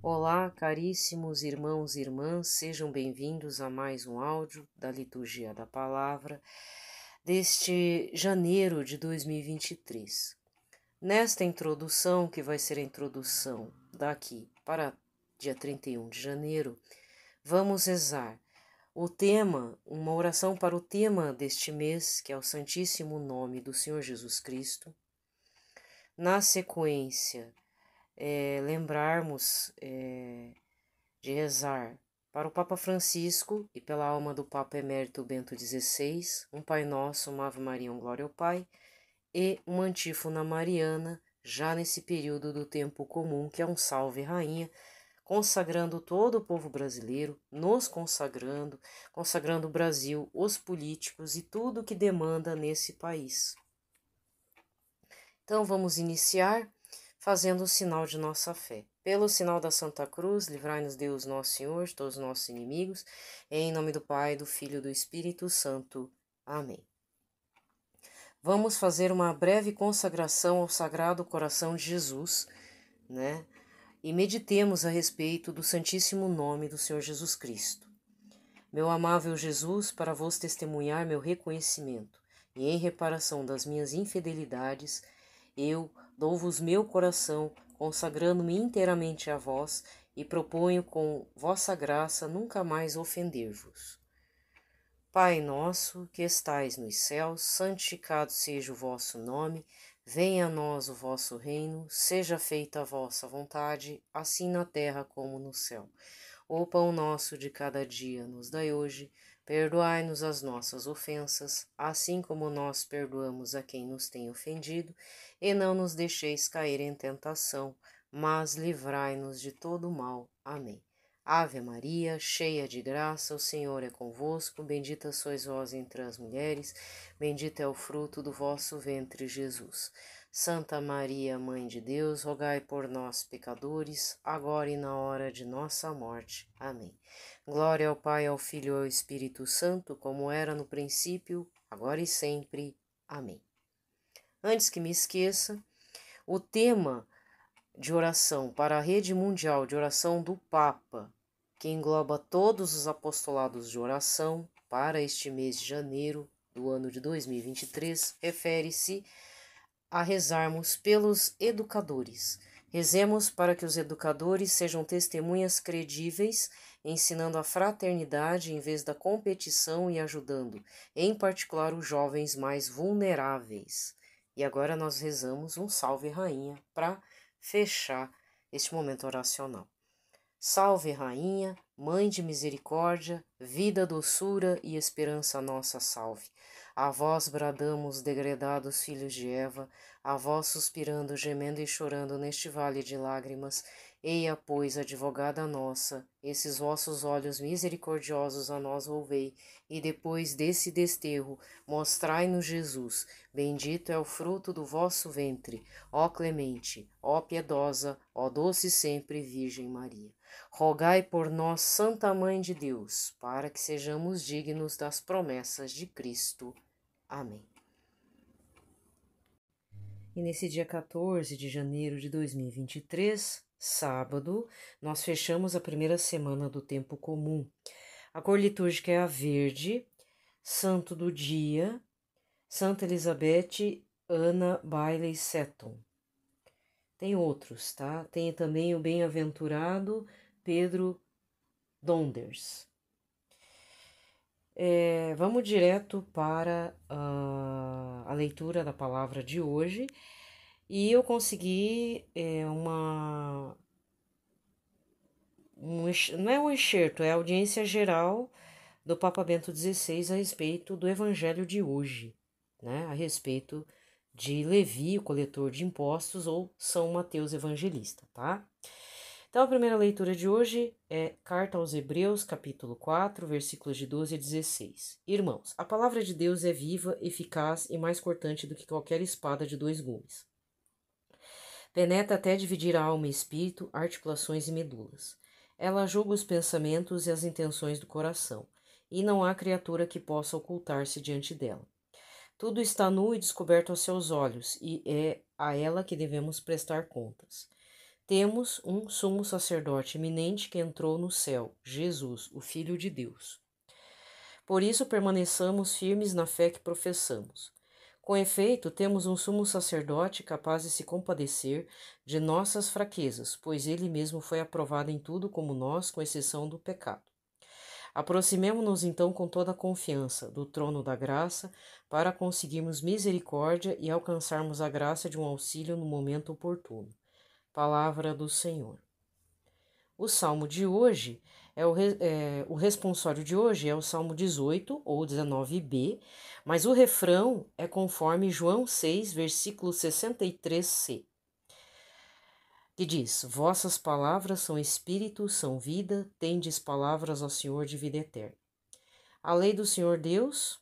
Olá, caríssimos irmãos e irmãs, sejam bem-vindos a mais um áudio da Liturgia da Palavra deste janeiro de 2023. Nesta introdução, que vai ser a introdução daqui para dia 31 de janeiro, vamos rezar o tema, uma oração para o tema deste mês, que é o Santíssimo Nome do Senhor Jesus Cristo. Na sequência, lembrarmos de rezar para o Papa Francisco e pela alma do Papa Emérito Bento XVI, um Pai Nosso, uma Ave Maria, um Glória ao Pai, e uma antífona mariana, já nesse período do tempo comum, que é um Salve Rainha, consagrando todo o povo brasileiro, nos consagrando, consagrando o Brasil, os políticos e tudo que demanda nesse país. Então vamos iniciar fazendo o sinal de nossa fé. Pelo sinal da Santa Cruz, livrai-nos Deus nosso Senhor de todos os nossos inimigos, em nome do Pai, do Filho e do Espírito Santo. Amém. Vamos fazer uma breve consagração ao Sagrado Coração de Jesus, né? E meditemos a respeito do Santíssimo Nome do Senhor Jesus Cristo. Meu amável Jesus, para vos testemunhar meu reconhecimento e em reparação das minhas infidelidades, eu dou-vos meu coração, consagrando-me inteiramente a vós, e proponho com vossa graça nunca mais ofender-vos. Pai nosso, que estais nos céus, santificado seja o vosso nome, venha a nós o vosso reino, seja feita a vossa vontade, assim na terra como no céu. O pão nosso de cada dia nos dai hoje, perdoai-nos as nossas ofensas, assim como nós perdoamos a quem nos tem ofendido, e não nos deixeis cair em tentação, mas livrai-nos de todo o mal. Amém. Ave Maria, cheia de graça, o Senhor é convosco, bendita sois vós entre as mulheres, bendito é o fruto do vosso ventre, Jesus. Santa Maria, Mãe de Deus, rogai por nós, pecadores, agora e na hora de nossa morte. Amém. Glória ao Pai, ao Filho e ao Espírito Santo, como era no princípio, agora e sempre. Amém. Antes que me esqueça, o tema de oração para a Rede Mundial de Oração do Papa, que engloba todos os apostolados de oração para este mês de janeiro do ano de 2023, refere-se a rezarmos pelos educadores. Rezemos para que os educadores sejam testemunhas credíveis, ensinando a fraternidade em vez da competição e ajudando, em particular, os jovens mais vulneráveis. E agora nós rezamos um Salve Rainha para fechar este momento oracional. Salve Rainha, Mãe de misericórdia, vida, doçura e esperança nossa salve. A vós bradamos, degredados filhos de Eva, a vós suspirando, gemendo e chorando neste vale de lágrimas. Eia, pois, advogada nossa, esses vossos olhos misericordiosos a nós volvei, e depois desse desterro, mostrai-nos Jesus. Bendito é o fruto do vosso ventre, ó clemente, ó piedosa, ó doce sempre Virgem Maria. Rogai por nós, Santa Mãe de Deus, para que sejamos dignos das promessas de Cristo. Amém. E nesse dia 14 de janeiro de 2023, sábado, nós fechamos a primeira semana do tempo comum. A cor litúrgica é a verde, santo do dia, Santa Elizabeth Anna Bailey Seton. Tem outros, tá? Tem também o bem-aventurado Pedro Donders. Vamos direto para a leitura da palavra de hoje. E eu consegui não é um enxerto, é a audiência geral do Papa Bento XVI a respeito do Evangelho de hoje, né? A respeito de Levi, o coletor de impostos, ou São Mateus Evangelista, tá? Então, a primeira leitura de hoje é Carta aos Hebreus, capítulo 4, versículos de 12 a 16. Irmãos, a palavra de Deus é viva, eficaz e mais cortante do que qualquer espada de 2 gumes. Penetra até dividir a alma e espírito, articulações e medulas. Ela julga os pensamentos e as intenções do coração, e não há criatura que possa ocultar-se diante dela. Tudo está nu e descoberto aos seus olhos, e é a ela que devemos prestar contas. temos um sumo sacerdote eminente que entrou no céu, Jesus, o Filho de Deus. Por isso permaneçamos firmes na fé que professamos. Com efeito, temos um sumo sacerdote capaz de se compadecer de nossas fraquezas, pois ele mesmo foi aprovado em tudo como nós, com exceção do pecado. Aproximemo-nos então com toda a confiança do trono da graça, para conseguirmos misericórdia e alcançarmos a graça de um auxílio no momento oportuno. Palavra do Senhor. O salmo de hoje o responsório de hoje é o Salmo 18 ou 19b, mas o refrão é conforme João 6, versículo 63c, que diz: Vossas palavras são espírito, são vida, tendes palavras ao Senhor de vida eterna. A lei do Senhor Deus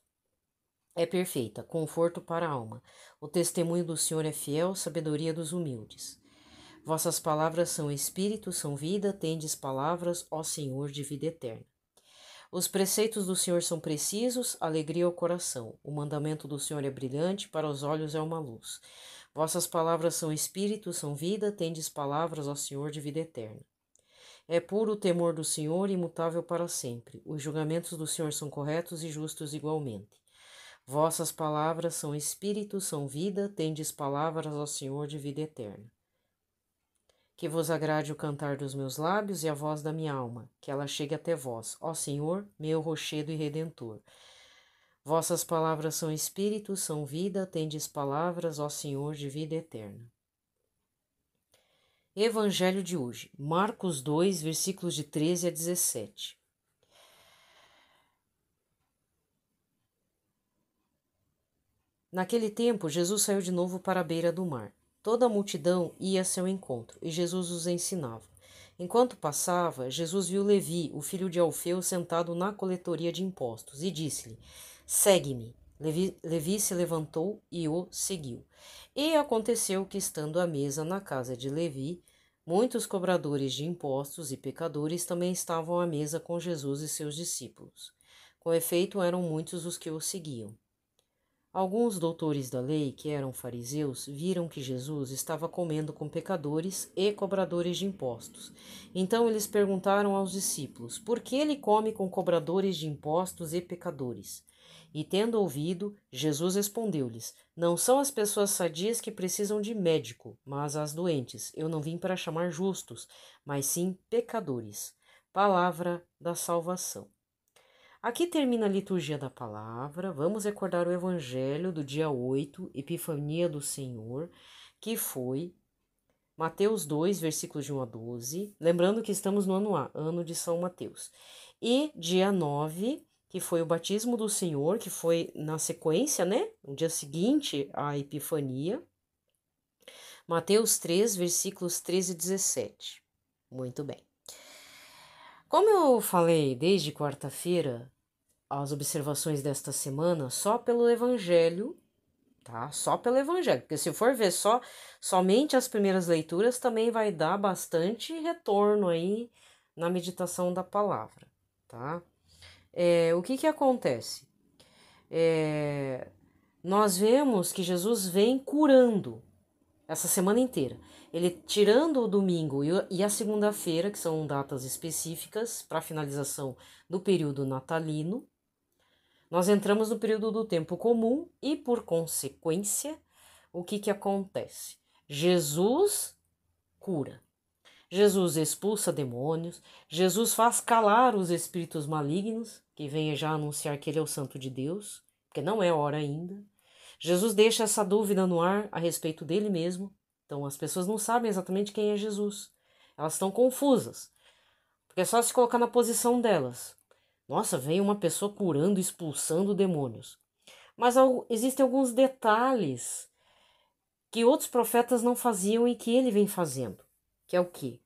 é perfeita, conforto para a alma. O testemunho do Senhor é fiel, sabedoria dos humildes. Vossas palavras são espírito, são vida, tendes palavras, ó Senhor, de vida eterna. Os preceitos do Senhor são precisos, alegria ao coração. O mandamento do Senhor é brilhante, para os olhos é uma luz. Vossas palavras são espírito, são vida, tendes palavras, ó Senhor, de vida eterna. É puro o temor do Senhor, imutável para sempre. Os julgamentos do Senhor são corretos e justos igualmente. Vossas palavras são espírito, são vida, tendes palavras, ó Senhor, de vida eterna. Que vos agrade o cantar dos meus lábios e a voz da minha alma, que ela chegue até vós, ó Senhor, meu rochedo e redentor. Vossas palavras são espírito, são vida, tendes palavras, ó Senhor, de vida eterna. Evangelho de hoje, Marcos 2, versículos de 13 a 17. Naquele tempo, Jesus saiu de novo para a beira do mar. Toda a multidão ia a seu encontro, e Jesus os ensinava. Enquanto passava, Jesus viu Levi, o filho de Alfeu, sentado na coletoria de impostos, e disse-lhe: Segue-me. Levi se levantou e o seguiu. E aconteceu que, estando à mesa na casa de Levi, muitos cobradores de impostos e pecadores também estavam à mesa com Jesus e seus discípulos. Com efeito, eram muitos os que o seguiam. Alguns doutores da lei, que eram fariseus, viram que Jesus estava comendo com pecadores e cobradores de impostos. Então eles perguntaram aos discípulos: por que ele come com cobradores de impostos e pecadores? E tendo ouvido, Jesus respondeu-lhes: não são as pessoas sadias que precisam de médico, mas as doentes. Eu não vim para chamar justos, mas sim pecadores. Palavra da salvação. Aqui termina a liturgia da palavra. Vamos recordar o evangelho do dia 8, Epifania do Senhor, que foi Mateus 2, versículos de 1 a 12. Lembrando que estamos no ano A, ano de São Mateus. E dia 9, que foi o batismo do Senhor, que foi na sequência, né? No dia seguinte à Epifania. Mateus 3, versículos 13 e 17. Muito bem. Como eu falei desde quarta-feira, as observações desta semana só pelo Evangelho, tá? Só pelo Evangelho, porque se for ver somente as primeiras leituras, também vai dar bastante retorno aí na meditação da palavra, tá? O que acontece? Nós vemos que Jesus vem curando essa semana inteira. Ele tirando o domingo e a segunda-feira, que são datas específicas para a finalização do período natalino, nós entramos no período do tempo comum e, por consequência, o que acontece? Jesus cura. Jesus expulsa demônios. Jesus faz calar os espíritos malignos, que vêm já anunciar que ele é o Santo de Deus, porque não é hora ainda. Jesus deixa essa dúvida no ar a respeito dele mesmo. Então, as pessoas não sabem exatamente quem é Jesus. Elas estão confusas, porque é só se colocar na posição delas. Nossa, vem uma pessoa curando, expulsando demônios. Mas existem alguns detalhes que outros profetas não faziam e que ele vem fazendo. Que é o quê?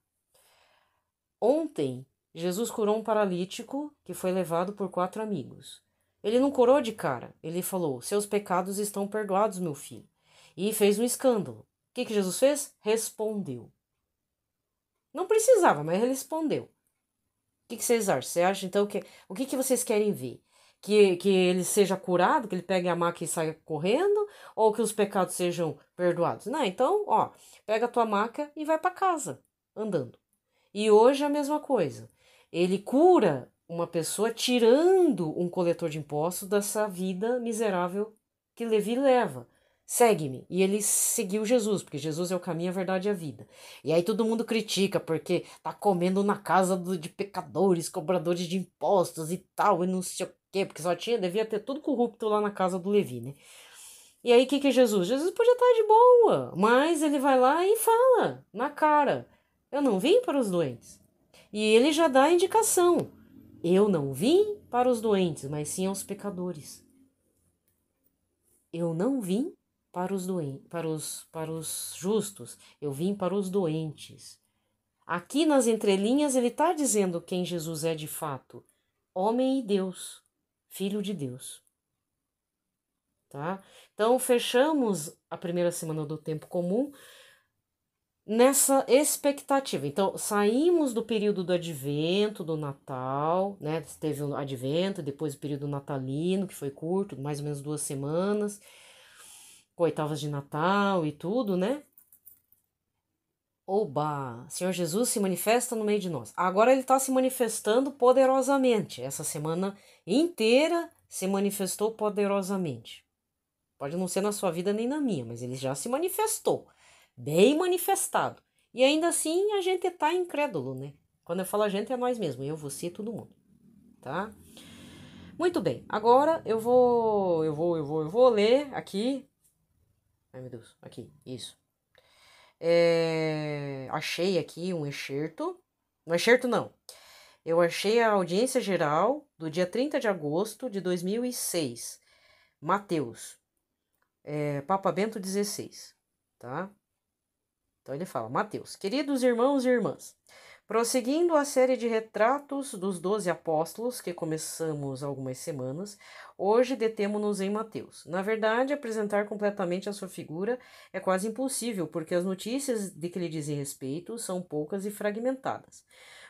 Ontem, Jesus curou um paralítico que foi levado por 4 amigos. Ele não curou de cara. Ele falou: seus pecados estão perdoados, meu filho. E fez um escândalo. O que Jesus fez? Respondeu. Não precisava, mas ele respondeu. O que vocês acham? Você acha, então, o que vocês querem ver? Que ele seja curado, que ele pegue a maca e saia correndo? Ou que os pecados sejam perdoados? Não, então, pega a tua maca e vai para casa. andando. E hoje é a mesma coisa. Ele cura uma pessoa tirando um coletor de impostos dessa vida miserável que Levi leva. Segue-me. E ele seguiu Jesus, porque Jesus é o caminho, a verdade e a vida. E aí todo mundo critica porque tá comendo na casa de pecadores, cobradores de impostos e tal, e não sei o quê, porque devia ter tudo corrupto lá na casa do Levi, né? E aí o que é Jesus? Jesus podia estar de boa, mas ele vai lá e fala na cara: eu não vim para os doentes. E ele já dá a indicação: eu não vim para os doentes, mas sim aos pecadores. Eu não vim para os doentes, para os justos, eu vim para os doentes. Aqui nas entrelinhas ele está dizendo quem Jesus é de fato: homem e Deus, filho de Deus. Tá? Então fechamos a primeira semana do tempo comum nessa expectativa. Então saímos do período do Advento, do Natal, né? Teve o Advento, depois o período natalino, que foi curto, mais ou menos 2 semanas, com oitavas de Natal e tudo, né? Oba! Senhor Jesus se manifesta no meio de nós. Agora ele está se manifestando poderosamente. Essa semana inteira se manifestou poderosamente. Pode não ser na sua vida nem na minha, mas ele já se manifestou. Bem manifestado. E ainda assim a gente tá incrédulo, né? Quando eu falo a gente é nós mesmos. Eu, você, todo mundo. Tá? Muito bem. Agora eu vou ler aqui. Ai, meu Deus. Aqui. Isso. Achei aqui um excerto. Não excerto, não. Eu achei a audiência geral do dia 30 de agosto de 2006. Mateus. Papa Bento XVI, tá? Então ele fala: Mateus, queridos irmãos e irmãs, prosseguindo a série de retratos dos 12 apóstolos que começamos há algumas semanas, hoje detemo-nos em Mateus. Na verdade, apresentar completamente a sua figura é quase impossível, porque as notícias de que lhe dizem respeito são poucas e fragmentadas.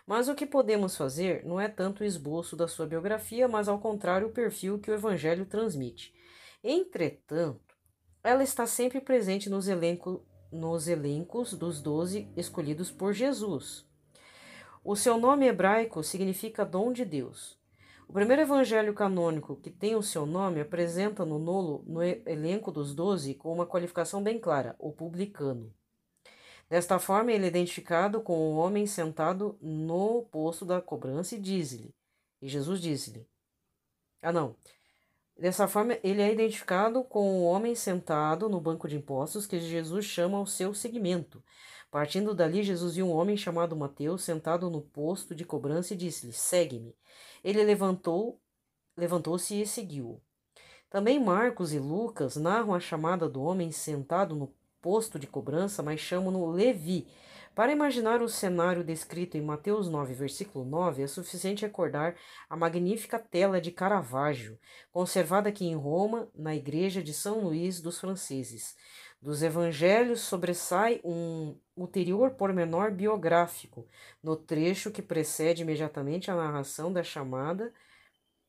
Mas o que podemos fazer não é tanto o esboço da sua biografia, mas ao contrário o perfil que o Evangelho transmite. Entretanto, ela está sempre presente nos elencos dos 12 escolhidos por Jesus. O seu nome hebraico significa dom de Deus. O primeiro evangelho canônico que tem o seu nome apresenta no elenco dos 12 com uma qualificação bem clara: o publicano. Desta forma, ele é identificado com o homem sentado no posto da cobrança e diz-lhe. E Jesus diz-lhe. Dessa forma, ele é identificado com o homem sentado no banco de impostos que Jesus chama ao seu seguimento. Partindo dali, Jesus viu um homem chamado Mateus sentado no posto de cobrança e disse-lhe: segue-me. Ele levantou-se e seguiu-o. Também Marcos e Lucas narram a chamada do homem sentado no posto de cobrança, mas chamam-no Levi. Para imaginar o cenário descrito em Mateus 9, versículo 9, é suficiente recordar a magnífica tela de Caravaggio, conservada aqui em Roma, na igreja de São Luís dos Franceses. Dos evangelhos sobressai um ulterior pormenor biográfico. No trecho que precede imediatamente a narração da chamada,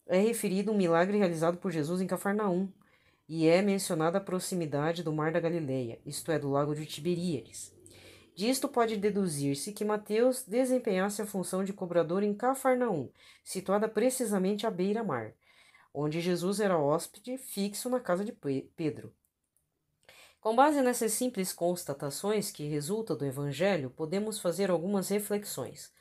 é referido um milagre realizado por Jesus em Cafarnaum, e é mencionada a proximidade do Mar da Galileia, isto é, do lago de Tiberíades. Disto pode deduzir-se que Mateus desempenhasse a função de cobrador em Cafarnaum, situada precisamente à beira-mar, onde Jesus era hóspede fixo na casa de Pedro. Com base nessas simples constatações que resultam do Evangelho, podemos fazer algumas reflexões.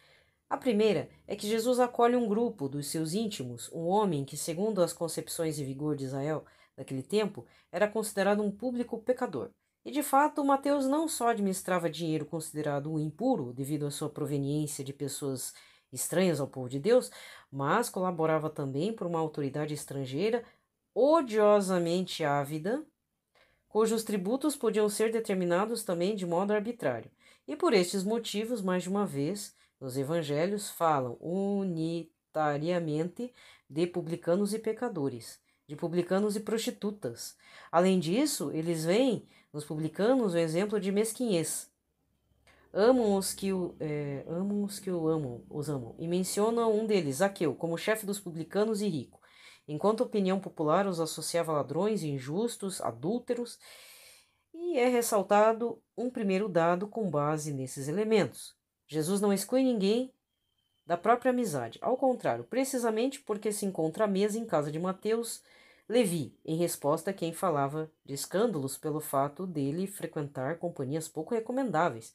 A primeira é que Jesus acolhe um grupo dos seus íntimos, um homem que, segundo as concepções e vigor de Israel daquele tempo, era considerado um público pecador. E de fato, Mateus não só administrava dinheiro considerado impuro devido à sua proveniência de pessoas estranhas ao povo de Deus, mas colaborava também por uma autoridade estrangeira odiosamente ávida, cujos tributos podiam ser determinados também de modo arbitrário. E por estes motivos, mais de uma vez, os evangelhos falam unitariamente de publicanos e pecadores, de publicanos e prostitutas. Além disso, eles veem nos publicanos o exemplo de mesquinhez. Amam os que os amam, e mencionam um deles, Zaqueu, como chefe dos publicanos e rico, enquanto a opinião popular os associava a ladrões, injustos, adúlteros, e é ressaltado um primeiro dado com base nesses elementos. Jesus não exclui ninguém da própria amizade. Ao contrário, precisamente porque se encontra à mesa em casa de Mateus, Levi, em resposta a quem falava de escândalos pelo fato dele frequentar companhias pouco recomendáveis,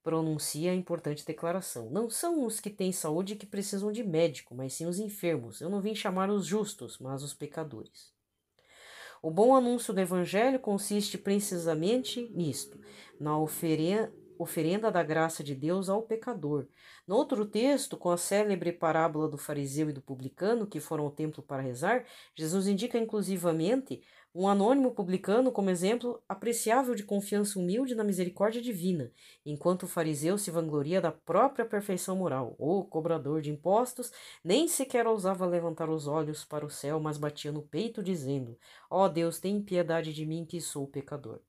pronuncia a importante declaração. Não são os que têm saúde que precisam de médico, mas sim os enfermos. Eu não vim chamar os justos, mas os pecadores. O bom anúncio do Evangelho consiste precisamente nisto, na oferenda da graça de Deus ao pecador. No outro texto, com a célebre parábola do fariseu e do publicano que foram ao templo para rezar, Jesus indica inclusivamente um anônimo publicano como exemplo apreciável de confiança humilde na misericórdia divina, enquanto o fariseu se vangloria da própria perfeição moral. O cobrador de impostos nem sequer ousava levantar os olhos para o céu, mas batia no peito, dizendo: ó Deus, tem piedade de mim que sou pecador.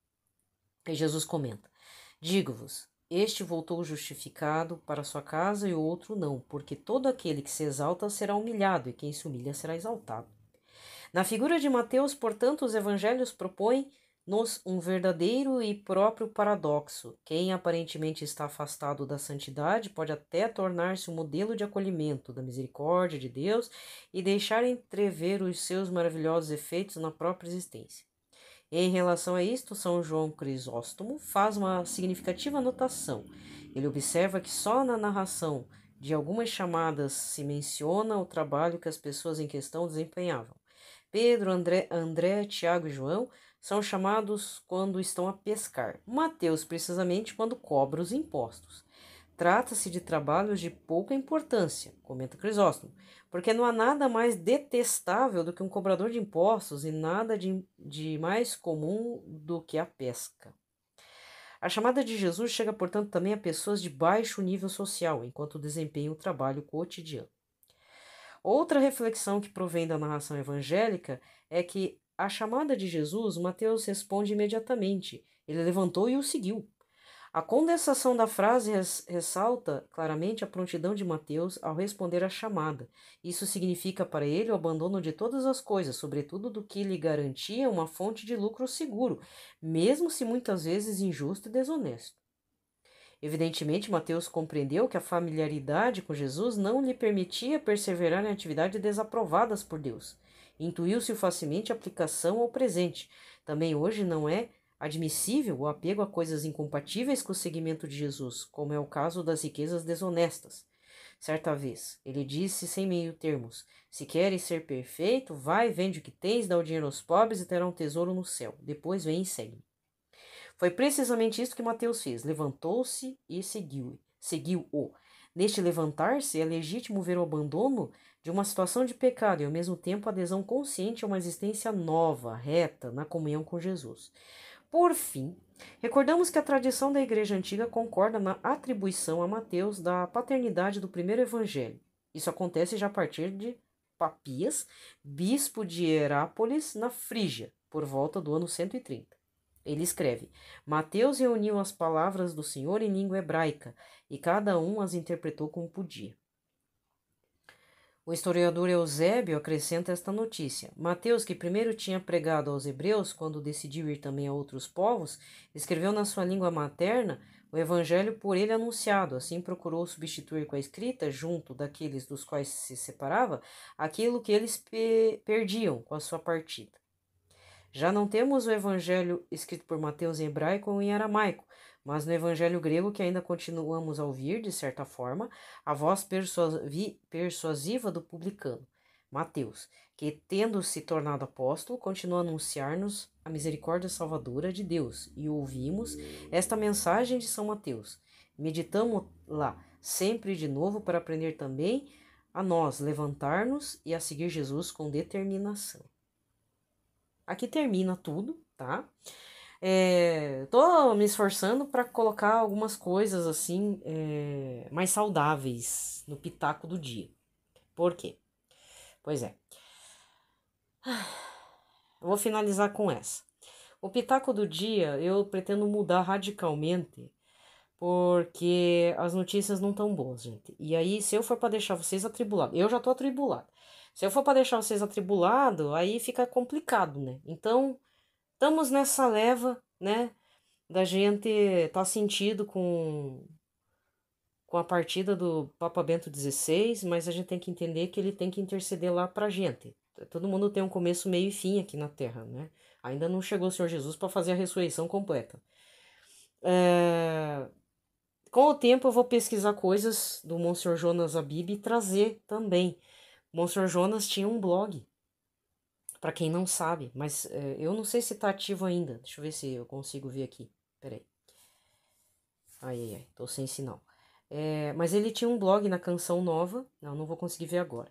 E Jesus comenta: digo-vos, este voltou justificado para sua casa e o outro não, porque todo aquele que se exalta será humilhado e quem se humilha será exaltado. Na figura de Mateus, portanto, os evangelhos propõem-nos um verdadeiro e próprio paradoxo. Quem aparentemente está afastado da santidade pode até tornar-se um modelo de acolhimento da misericórdia de Deus e deixar entrever os seus maravilhosos efeitos na própria existência. Em relação a isto, São João Crisóstomo faz uma significativa anotação. Ele observa que só na narração de algumas chamadas se menciona o trabalho que as pessoas em questão desempenhavam. Pedro, André, Tiago e João são chamados quando estão a pescar. Mateus, precisamente, quando cobra os impostos. Trata-se de trabalhos de pouca importância, comenta Crisóstomo, porque não há nada mais detestável do que um cobrador de impostos e nada de mais comum do que a pesca. A chamada de Jesus chega, portanto, também a pessoas de baixo nível social, enquanto desempenham o trabalho cotidiano. Outra reflexão que provém da narração evangélica é que à chamada de Jesus, Mateus responde imediatamente. Ele levantou e o seguiu. A condensação da frase ressalta claramente a prontidão de Mateus ao responder à chamada. Isso significa para ele o abandono de todas as coisas, sobretudo do que lhe garantia uma fonte de lucro seguro, mesmo se muitas vezes injusto e desonesto. Evidentemente, Mateus compreendeu que a familiaridade com Jesus não lhe permitia perseverar em atividades desaprovadas por Deus. Intuiu-se facilmente a aplicação ao presente. Também hoje não é admissível o apego a coisas incompatíveis com o seguimento de Jesus, como é o caso das riquezas desonestas. Certa vez, ele disse sem meio termos: se queres ser perfeito, vai, vende o que tens, dá o dinheiro aos pobres e terá um tesouro no céu. Depois vem e segue-me. Foi precisamente isso que Mateus fez. Levantou-se e seguiu-o. Neste levantar-se, é legítimo ver o abandono de uma situação de pecado e, ao mesmo tempo, a adesão consciente a uma existência nova, reta, na comunhão com Jesus. Por fim, recordamos que a tradição da Igreja Antiga concorda na atribuição a Mateus da paternidade do primeiro evangelho. Isso acontece já a partir de Papias, bispo de Herápolis, na Frígia, por volta do ano 130. Ele escreve: Mateus reuniu as palavras do Senhor em língua hebraica, e cada um as interpretou como podia. O historiador Eusébio acrescenta esta notícia. Mateus, que primeiro tinha pregado aos hebreus, quando decidiu ir também a outros povos, escreveu na sua língua materna o evangelho por ele anunciado. Assim procurou substituir com a escrita, junto daqueles dos quais se separava, aquilo que eles perdiam com a sua partida. Já não temos o evangelho escrito por Mateus em hebraico ou em aramaico, mas no evangelho grego que ainda continuamos a ouvir, de certa forma, a voz persuasiva do publicano, Mateus, que, tendo se tornado apóstolo, continua a anunciar-nos a misericórdia salvadora de Deus, e ouvimos esta mensagem de São Mateus. Meditamos lá sempre de novo para aprender também a nós levantar-nos e a seguir Jesus com determinação. Aqui termina tudo, tá? Tô me esforçando para colocar algumas coisas assim mais saudáveis no pitaco do dia. Por quê? Pois é. Eu vou finalizar com essa. O pitaco do dia eu pretendo mudar radicalmente porque as notícias não estão boas, gente. E aí, se eu for para deixar vocês atribulados, eu já tô atribulado. Se eu for para deixar vocês atribulados, aí fica complicado, né? Então, estamos nessa leva, né, da gente tá sentido com com a partida do Papa Bento XVI, mas a gente tem que entender que ele tem que interceder lá pra gente. Todo mundo tem um começo, meio e fim aqui na Terra, né? Ainda não chegou o Senhor Jesus para fazer a ressurreição completa. Com o tempo eu vou pesquisar coisas do Monsenhor Jonas Abib e trazer também. O Monsenhor Jonas tinha um blog, para quem não sabe, mas eu não sei se tá ativo ainda. Deixa eu ver se eu consigo ver aqui. Peraí. Ai, tô sem sinal. Mas ele tinha um blog na Canção Nova, não vou conseguir ver agora.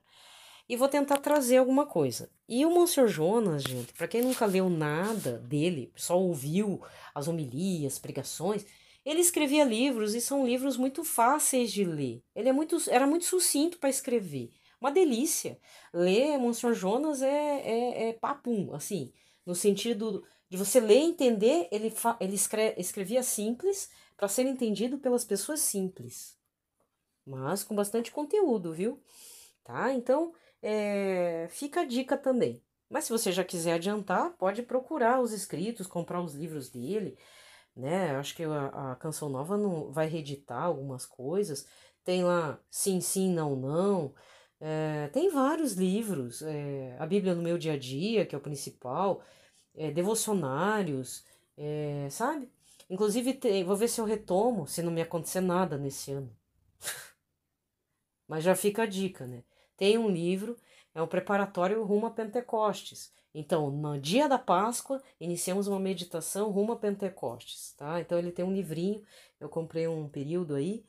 E vou tentar trazer alguma coisa. E o Monsenhor Jonas, gente, para quem nunca leu nada dele, só ouviu as homilias, pregações, ele escrevia livros e são livros muito fáceis de ler. Ele era muito sucinto para escrever. Uma delícia. Ler Monsenhor Jonas é papum, assim, no sentido de você ler e entender, ele escrevia simples para ser entendido pelas pessoas simples, mas com bastante conteúdo, viu? Tá? Então, fica a dica também. Mas se você já quiser adiantar, pode procurar os escritos, comprar os livros dele, né? Acho que a Canção Nova não vai reeditar algumas coisas. Tem lá Sim, Sim, Não, Não. Tem vários livros. A Bíblia no Meu Dia a Dia, que é o principal. Devocionários, sabe? Inclusive, vou ver se eu retomo, se não me acontecer nada nesse ano. Mas já fica a dica, né? Tem um livro, é um preparatório rumo a Pentecostes. Então, no dia da Páscoa, iniciamos uma meditação rumo a Pentecostes, tá? Então, ele tem um livrinho, eu comprei um período aí,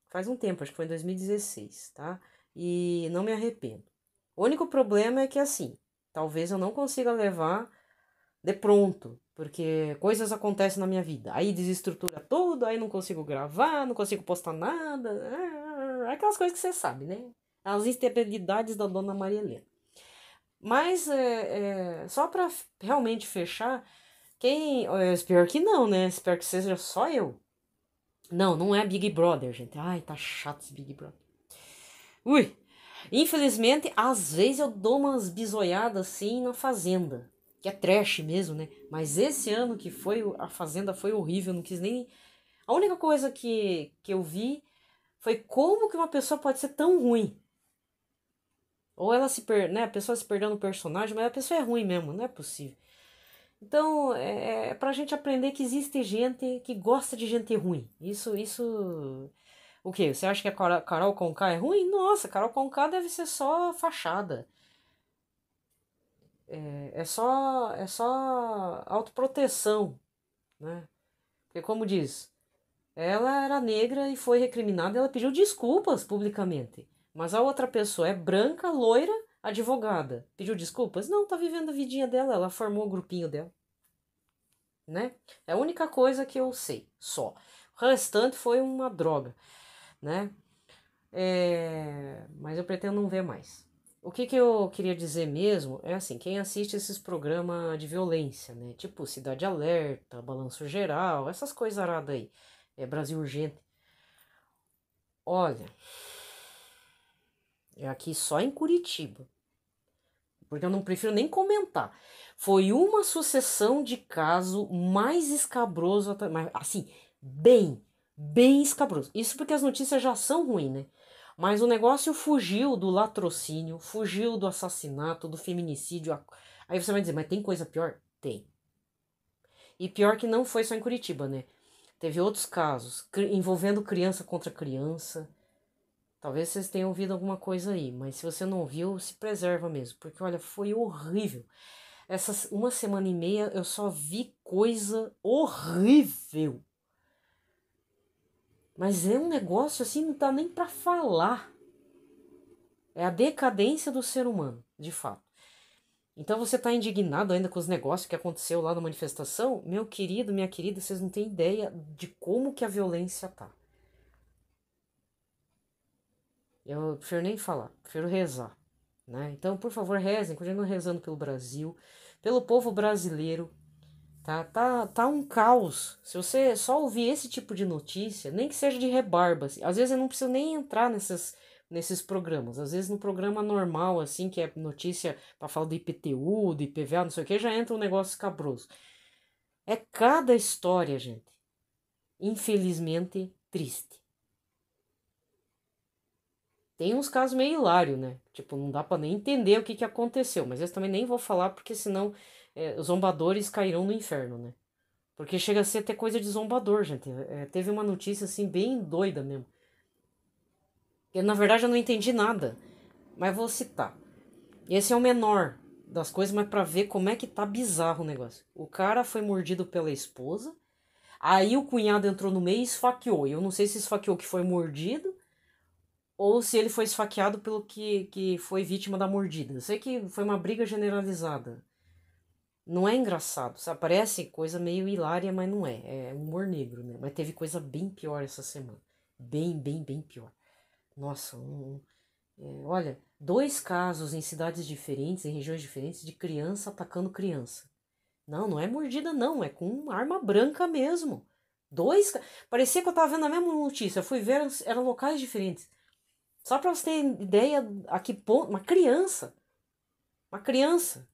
faz um tempo, acho que foi em 2016, tá? E não me arrependo. O único problema é que, assim, talvez eu não consiga levar de pronto, porque coisas acontecem na minha vida. Aí desestrutura tudo, aí não consigo gravar, não consigo postar nada. Aquelas coisas que você sabe, né? As instabilidades da Dona Maria Helena. Mas só para realmente fechar, eu espero que não, né? Espero que seja só eu. Não, não é Big Brother, gente. Ai, tá chato esse Big Brother. Ui! Infelizmente, às vezes eu dou umas bisoiadas assim na Fazenda. Que é trash mesmo, né? Mas esse ano que foi, a Fazenda foi horrível, eu não quis nem. A única coisa que eu vi foi como que uma pessoa pode ser tão ruim. Ou ela né? A pessoa se perdeu no personagem, mas a pessoa é ruim mesmo, não é possível. Então, é pra gente aprender que existe gente que gosta de gente ruim. Isso. O quê? Você acha que a Carol Conká é ruim? Nossa, Carol Conká deve ser só fachada. É só autoproteção, né? Porque, como diz, ela era negra e foi recriminada, ela pediu desculpas publicamente. Mas a outra pessoa é branca, loira, advogada. Pediu desculpas? Não, tá vivendo a vidinha dela, ela formou o grupinho dela, né? É a única coisa que eu sei, só. O restante foi uma droga, né? Mas eu pretendo não ver mais. O que eu queria dizer mesmo é assim, quem assiste esses programas de violência, né? Tipo Cidade Alerta, Balanço Geral, essas coisas aradas aí. Brasil Urgente. Olha, é aqui só em Curitiba. Porque eu não prefiro nem comentar. Foi uma sucessão de caso mais escabroso, mas assim, bem escabroso. Isso porque as notícias já são ruins, né? Mas o negócio fugiu do latrocínio, fugiu do assassinato, do feminicídio. Aí você vai dizer, mas tem coisa pior? Tem. E pior que não foi só em Curitiba, né? Teve outros casos envolvendo criança contra criança. Talvez vocês tenham ouvido alguma coisa aí, mas se você não ouviu, se preserva mesmo, porque olha, foi horrível. Essa uma semana e meia eu só vi coisa horrível. Mas é um negócio assim, não dá nem pra falar. É a decadência do ser humano, de fato. Então você tá indignado ainda com os negócios que aconteceu lá na manifestação? Meu querido, minha querida, vocês não têm ideia de como que a violência tá. Eu prefiro nem falar, prefiro rezar, né? Então, por favor, rezem, continuem rezando pelo Brasil, pelo povo brasileiro, tá? Tá um caos. Se você só ouvir esse tipo de notícia, nem que seja de rebarba, assim, às vezes eu não preciso nem entrar nesses programas. Às vezes no programa normal, assim, que é notícia para falar do IPTU, do IPVA, não sei o que, já entra um negócio escabroso. É cada história, gente. Infelizmente, triste. Tem uns casos meio hilários, né? Tipo, não dá pra nem entender o que que aconteceu, mas eu também nem vou falar porque senão os zombadores cairão no inferno, né? Porque chega a ser até coisa de zombador, gente. Teve uma notícia assim bem doida mesmo. Na verdade eu não entendi nada, mas vou citar. Esse é o menor das coisas, mas pra ver como é que tá bizarro o negócio. O cara foi mordido pela esposa, aí o cunhado entrou no meio e esfaqueou. E eu não sei se esfaqueou que foi mordido ou se ele foi esfaqueado pelo que foi vítima da mordida. Eu sei que foi uma briga generalizada. Não é engraçado, sabe? Parece coisa meio hilária, mas não é. É humor negro, né? Mas teve coisa bem pior essa semana. Bem, bem, bem pior. Nossa, olha, 2 casos em cidades diferentes, em regiões diferentes, de criança atacando criança. Não, não é mordida, não. É com arma branca mesmo. Parecia que eu tava vendo a mesma notícia. Eu fui ver, eram locais diferentes. Só pra você ter ideia a que ponto. Uma criança. Uma criança.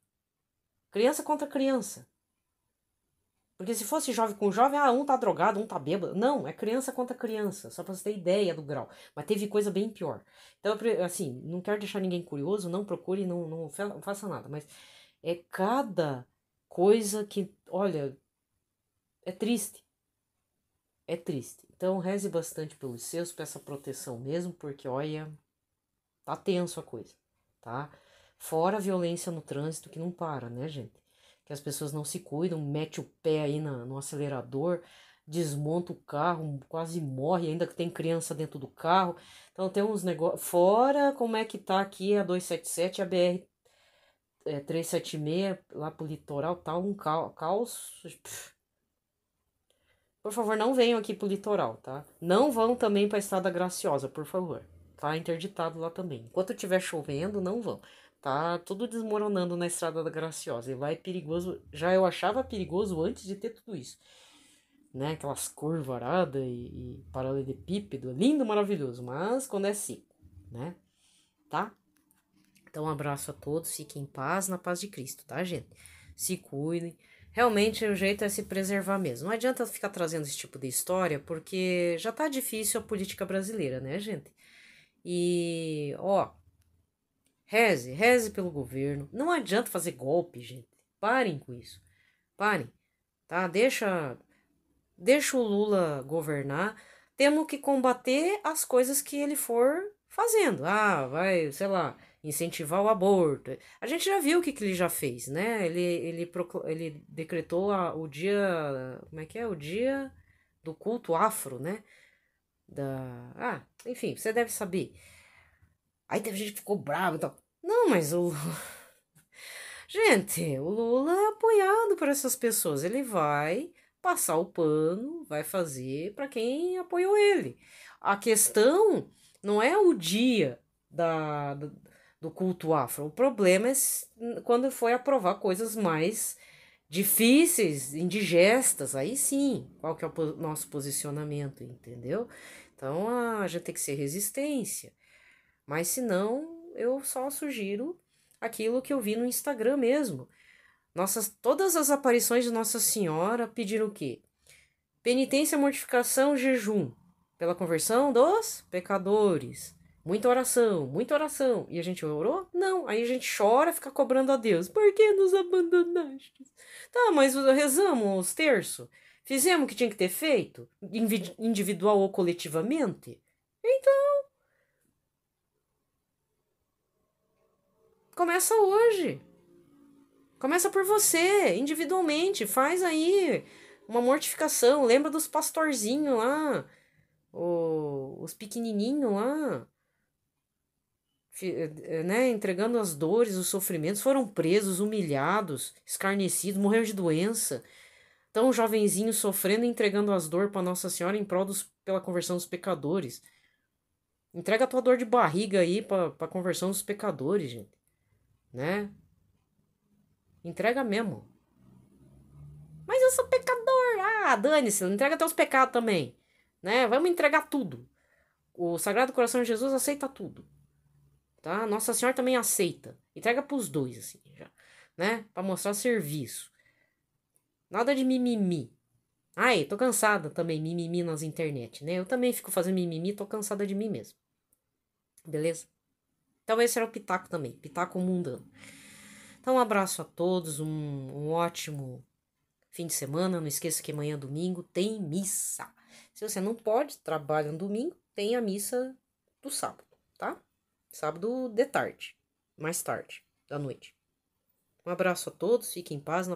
Criança contra criança. Porque se fosse jovem com jovem, um tá drogado, um tá bêbado. Não, é criança contra criança, só pra você ter ideia do grau. Mas teve coisa bem pior. Então, assim, não quero deixar ninguém curioso, não procure, não faça nada. Mas é cada coisa que, olha, é triste. É triste. Então, reze bastante pelos seus, peça proteção mesmo, porque, olha, tá tenso a coisa, tá? Fora a violência no trânsito que não para, né, gente? Que as pessoas não se cuidam, mete o pé aí no acelerador, desmonta o carro, quase morre, ainda que tem criança dentro do carro. Então tem uns negócios. Fora como é que tá aqui a 277, a BR 376, lá pro litoral, tá um caos. Por favor, não venham aqui pro litoral, tá? Não vão também pra Estrada Graciosa, por favor. Tá interditado lá também. Enquanto estiver chovendo, não vão. Tá tudo desmoronando na Estrada da Graciosa. E lá é perigoso. Já eu achava perigoso antes de ter tudo isso. Né? Aquelas curvas aradas e paralelepípedo. Lindo, maravilhoso. Mas quando é seco, né? Tá? Então, um abraço a todos. Fiquem em paz, na paz de Cristo, tá, gente? Se cuidem. Realmente, o jeito é se preservar mesmo. Não adianta ficar trazendo esse tipo de história, porque já tá difícil a política brasileira, né, gente? E, ó, reze pelo governo. Não adianta fazer golpe, gente. Parem com isso. Parem, tá? Deixa o Lula governar. Temos que combater as coisas que ele for fazendo. Ah, vai, sei lá, incentivar o aborto. A gente já viu o que ele já fez, né? Ele decretou o dia. Como é que é? O dia do culto afro, né? Enfim, você deve saber. Aí teve gente que ficou brava e tal. Não, mas o. Gente, o Lula é apoiado por essas pessoas. Ele vai passar o pano, vai fazer para quem apoiou ele. A questão não é o dia do culto afro. O problema é quando foi aprovar coisas mais difíceis, indigestas. Aí sim, qual que é o nosso posicionamento, entendeu? Então a gente tem que ser resistência. Mas se não, eu só sugiro aquilo que eu vi no Instagram mesmo. Todas as aparições de Nossa Senhora pediram o quê? Penitência, mortificação, jejum, pela conversão dos pecadores. Muita oração, muita oração. E a gente orou? Não. Aí a gente chora, fica cobrando a Deus. Por que nos abandonaste? Tá, mas rezamos os terços. Fizemos o que tinha que ter feito? Individual ou coletivamente? Então, começa hoje. Começa por você, individualmente. Faz aí uma mortificação. Lembra dos pastorzinhos lá, os pequenininhos lá, né? Entregando as dores, os sofrimentos. Foram presos, humilhados, escarnecidos, morreram de doença. Então, jovenzinhos sofrendo e entregando as dores para Nossa Senhora em prol pela conversão dos pecadores. Entrega a tua dor de barriga aí para a conversão dos pecadores, gente. Né? Entrega mesmo. Mas eu sou pecador. Ah, dane-se, entrega teus pecados também. Né? Vamos entregar tudo. O Sagrado Coração de Jesus aceita tudo. Tá? Nossa Senhora também aceita. Entrega pros dois, assim, já. Né? Pra mostrar serviço. Nada de mimimi. Ai, tô cansada também, mimimi nas internet, né? Eu também fico fazendo mimimi, tô cansada de mim mesmo. Beleza? Então esse era o pitaco também, pitaco mundano. Então um abraço a todos, um ótimo fim de semana. Não esqueça que amanhã, domingo, tem missa. Se você não pode, trabalha no domingo, tem a missa do sábado, tá? Sábado de tarde, mais tarde, da noite. Um abraço a todos, fiquem em paz.